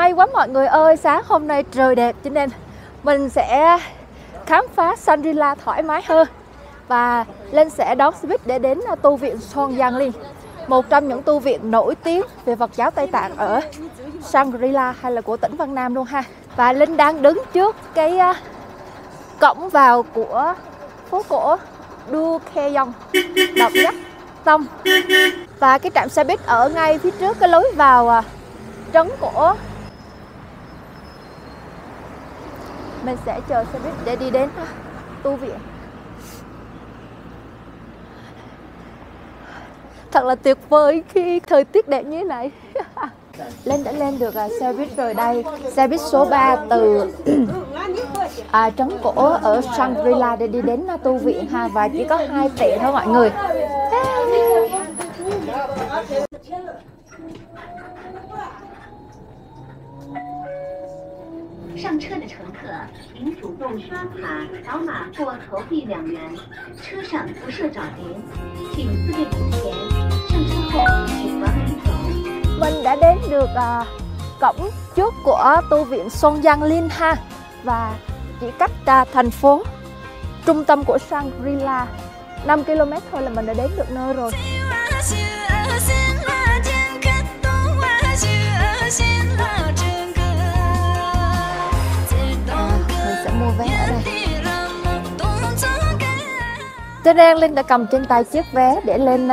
May quá mọi người ơi, sáng hôm nay trời đẹp cho nên mình sẽ khám phá Shangri-La thoải mái hơn. Và Linh sẽ đón xe buýt để đến tu viện Son Giang Linh, một trong những tu viện nổi tiếng về Phật giáo Tây Tạng ở Shangri-La hay là của tỉnh Vân Nam luôn ha. Và Linh đang đứng trước cái cổng vào của phố cổ Du Kheong, độc nhất Tông. Và cái trạm xe buýt ở ngay phía trước cái lối vào trấn cổ. Mình sẽ chờ xe buýt để đi đến tu viện. Thật là tuyệt vời khi thời tiết đẹp như thế này. Linh đã lên được xe buýt rồi đây. Xe buýt số 3 từ trấn cổ ở Shangri-La để đi đến tu viện ha. Và chỉ có 2 tệ thôi mọi người.上车的乘客请主动刷卡扫码或投币2元，车上不设找点，请自备补钱。上车后请往里走。Mình đã đến được cổng trước của tu viện Son Giang Linh ha. Và chỉ cách thành phố trung tâm của Shangri-La 5 km thôi là mình đã đến được nơi rồi. Mua vé ở đây. Cho nên Linh đã cầm trên tay chiếc vé để lên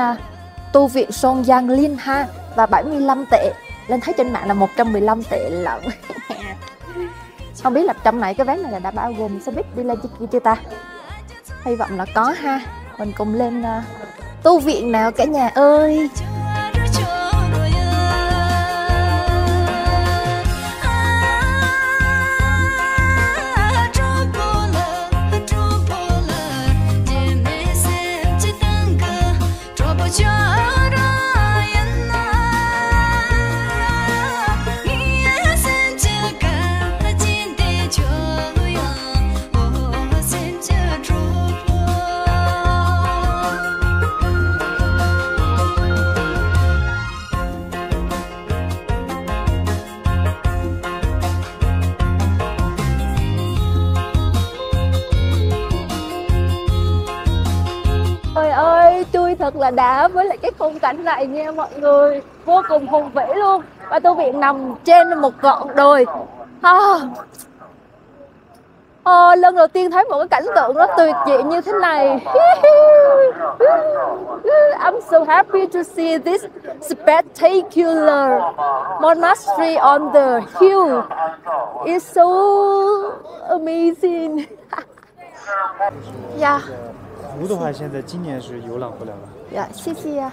tu viện Son Giang Linh ha. Và 75 tệ. Linh thấy trên mạng là 115 tệ lận. Không biết là trong này cái vé này là đã bao gồm xe buýt đi lên kia chưa ta? Hy vọng là có ha. Mình cùng lên tu viện nào cả nhà ơi. Thật là đã với lại cái khung cảnh này nha mọi người, vô cùng hùng vĩ luôn. Và tu viện nằm trên một ngọn đồi. Lần đầu tiên thấy một cái cảnh tượng nó tuyệt vời như thế này. I'm so happy to see this spectacular monastery on the hill. It's so amazing. Yeah. 湖的话，现在今年是游览不了了。呀，谢谢呀。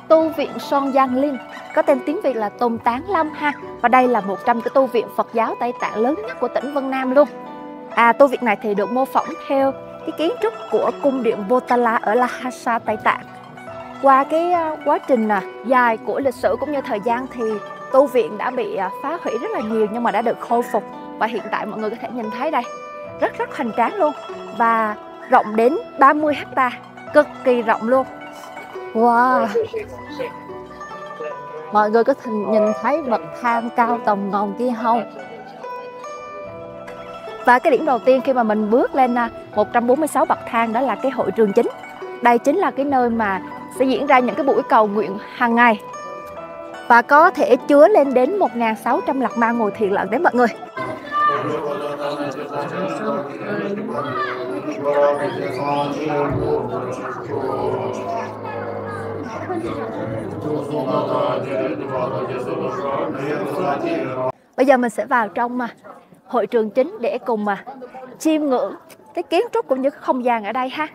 Tu viện Son Giang Linh có tên tiếng Việt là Tôn Tán Lâm ha. Và đây là một trong cái tu viện Phật giáo Tây Tạng lớn nhất của tỉnh Vân Nam luôn. Tu viện này thì được mô phỏng theo cái kiến trúc của cung điện Potala ở Lhasa, Tây Tạng. Qua cái quá trình dài của lịch sử cũng như thời gian thì tu viện đã bị phá hủy rất là nhiều nhưng mà đã được khôi phục. Và hiện tại mọi người có thể nhìn thấy đây, rất hoành tráng luôn. Và rộng đến 30 hectare, cực kỳ rộng luôn. Wow. Mọi người có thể nhìn thấy bậc thang cao tầng ngọn kia không? Và cái điểm đầu tiên khi mà mình bước lên 146 bậc thang đó là cái hội trường chính. Đây chính là cái nơi mà sẽ diễn ra những cái buổi cầu nguyện hàng ngày. Và có thể chứa lên đến 1.600 lạc ma ngồi thiền lận đấy mọi người. Bây giờ mình sẽ vào trong hội trường chính để cùng chiêm ngưỡng cái kiến trúc cũng như cái không gian ở đây ha.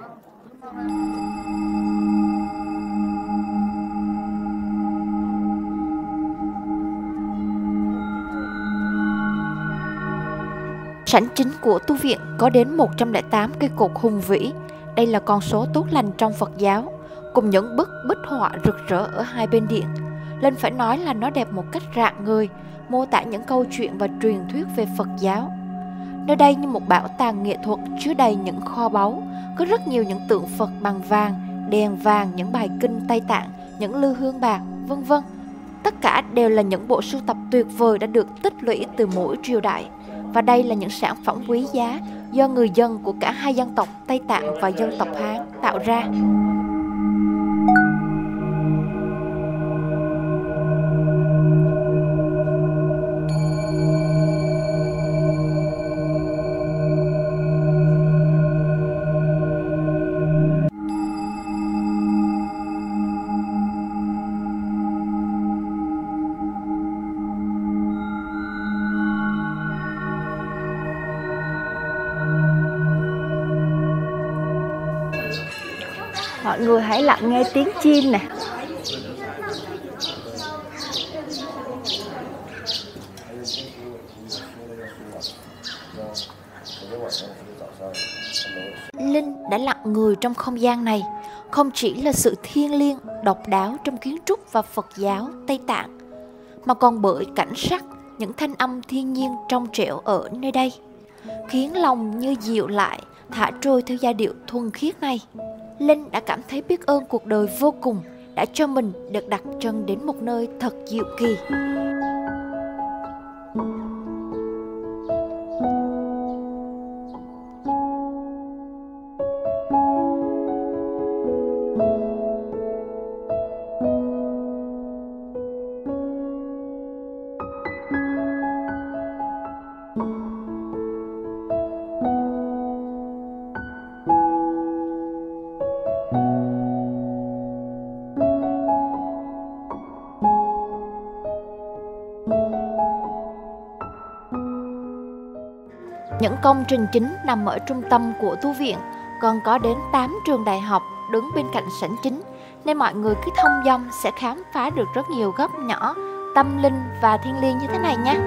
Sảnh chính của tu viện có đến 108 cây cột hùng vĩ. Đây là con số tốt lành trong Phật giáo, cùng những bức bích họa rực rỡ ở hai bên điện. Linh phải nói là nó đẹp một cách rạng ngời, mô tả những câu chuyện và truyền thuyết về Phật giáo. Nơi đây như một bảo tàng nghệ thuật chứa đầy những kho báu, có rất nhiều những tượng Phật bằng vàng, đèn vàng, những bài kinh Tây Tạng, những lư hương bạc, vân vân. Tất cả đều là những bộ sưu tập tuyệt vời đã được tích lũy từ mỗi triều đại. Và đây là những sản phẩm quý giá do người dân của cả hai dân tộc Tây Tạng và dân tộc Hán tạo ra. Mọi người hãy lặng nghe tiếng chim nè. Linh đã lặng người trong không gian này, không chỉ là sự thiêng liêng, độc đáo trong kiến trúc và Phật giáo Tây Tạng, mà còn bởi cảnh sắc, những thanh âm thiên nhiên trong trẻo ở nơi đây, khiến lòng như dịu lại, thả trôi theo giai điệu thuần khiết này. Linh đã cảm thấy biết ơn cuộc đời vô cùng đã cho mình được đặt chân đến một nơi thật diệu kỳ. Những công trình chính nằm ở trung tâm của tu viện, còn có đến 8 trường đại học đứng bên cạnh sảnh chính, nên mọi người cứ thông dong sẽ khám phá được rất nhiều góc nhỏ, tâm linh và thiêng liêng như thế này nhé.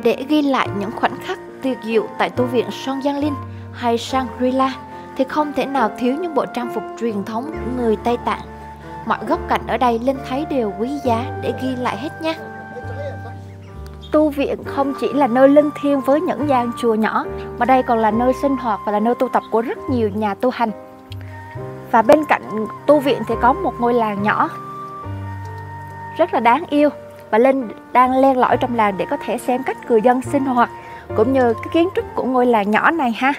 Để ghi lại những khoảnh khắc tuyệt diệu tại tu viện Son Giang Linh hay Shangri-La thì không thể nào thiếu những bộ trang phục truyền thống của người Tây Tạng. Mọi góc cạnh ở đây Linh thấy đều quý giá để ghi lại hết nha. Tu viện không chỉ là nơi linh thiêng với những gian chùa nhỏ, mà đây còn là nơi sinh hoạt và là nơi tu tập của rất nhiều nhà tu hành. Và bên cạnh tu viện thì có một ngôi làng nhỏ rất là đáng yêu, và Linh đang len lỏi trong làng để có thể xem cách người dân sinh hoạt cũng như cái kiến trúc của ngôi làng nhỏ này ha.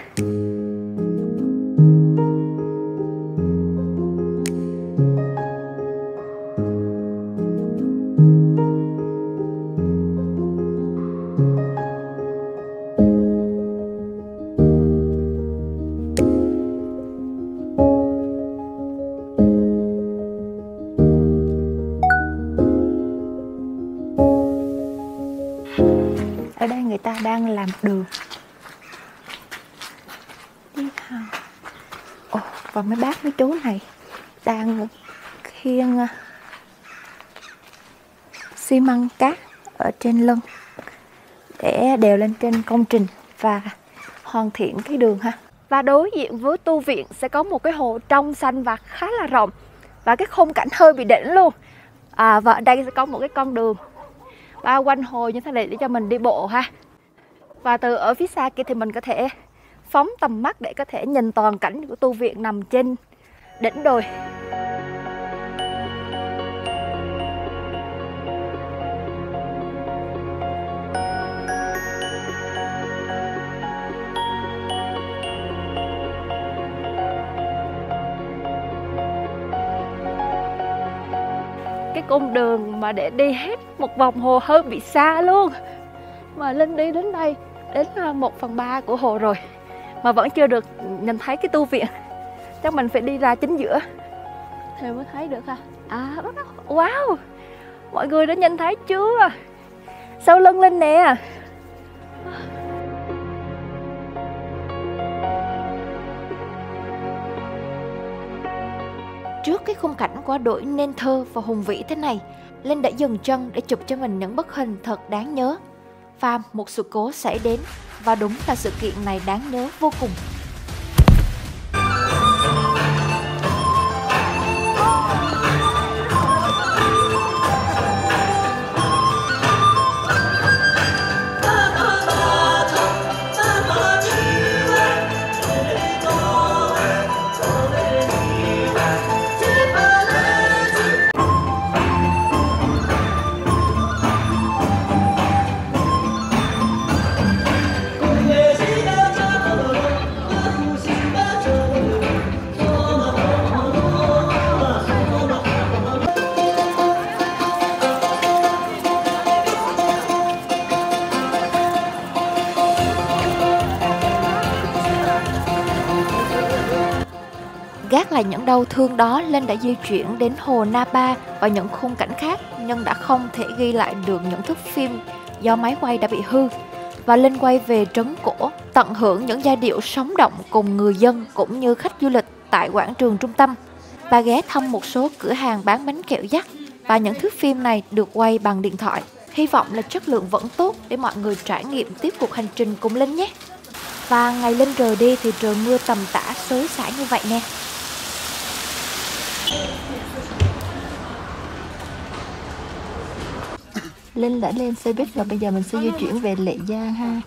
Ở đây người ta đang làm đường. Và mấy bác mấy chú này đang khiêng xi măng cát ở trên lưng để đèo lên trên công trình và hoàn thiện cái đường ha. Và đối diện với tu viện sẽ có một cái hồ trong xanh và khá là rộng, và cái khung cảnh hơi bị đỉnh luôn. Và ở đây sẽ có một cái con đường bao quanh hồ như thế này để cho mình đi bộ ha. Và từ ở phía xa kia thì mình có thể phóng tầm mắt để có thể nhìn toàn cảnh của tu viện nằm trên đỉnh đồi. Cái cung đường mà để đi hết một vòng hồ hơi bị xa luôn. Mà Linh đi đến đây, đến 1/3 của hồ rồi mà vẫn chưa được nhìn thấy cái tu viện. Chắc mình phải đi ra chính giữa thì mới thấy được ha. Wow, mọi người đã nhìn thấy chưa? Sau lưng Linh nè. Trước cái khung cảnh quá đổi nên thơ và hùng vĩ thế này, Linh đã dừng chân để chụp cho mình những bức hình thật đáng nhớ. Và một sự cố xảy đến, và đúng là sự kiện này đáng nhớ vô cùng. Gác lại những đau thương đó, Linh đã di chuyển đến hồ Napa và những khung cảnh khác, nhưng đã không thể ghi lại được những thước phim do máy quay đã bị hư. Và Linh quay về Trấn Cổ, tận hưởng những giai điệu sống động cùng người dân cũng như khách du lịch tại quảng trường trung tâm. Và ghé thăm một số cửa hàng bán bánh kẹo dắt, và những thước phim này được quay bằng điện thoại. Hy vọng là chất lượng vẫn tốt để mọi người trải nghiệm tiếp cuộc hành trình cùng Linh nhé. Và ngày Linh rời đi thì trời mưa tầm tã xối xả như vậy nè. Linh đã lên xe buýt và bây giờ mình sẽ di chuyển về Lệ Giang ha.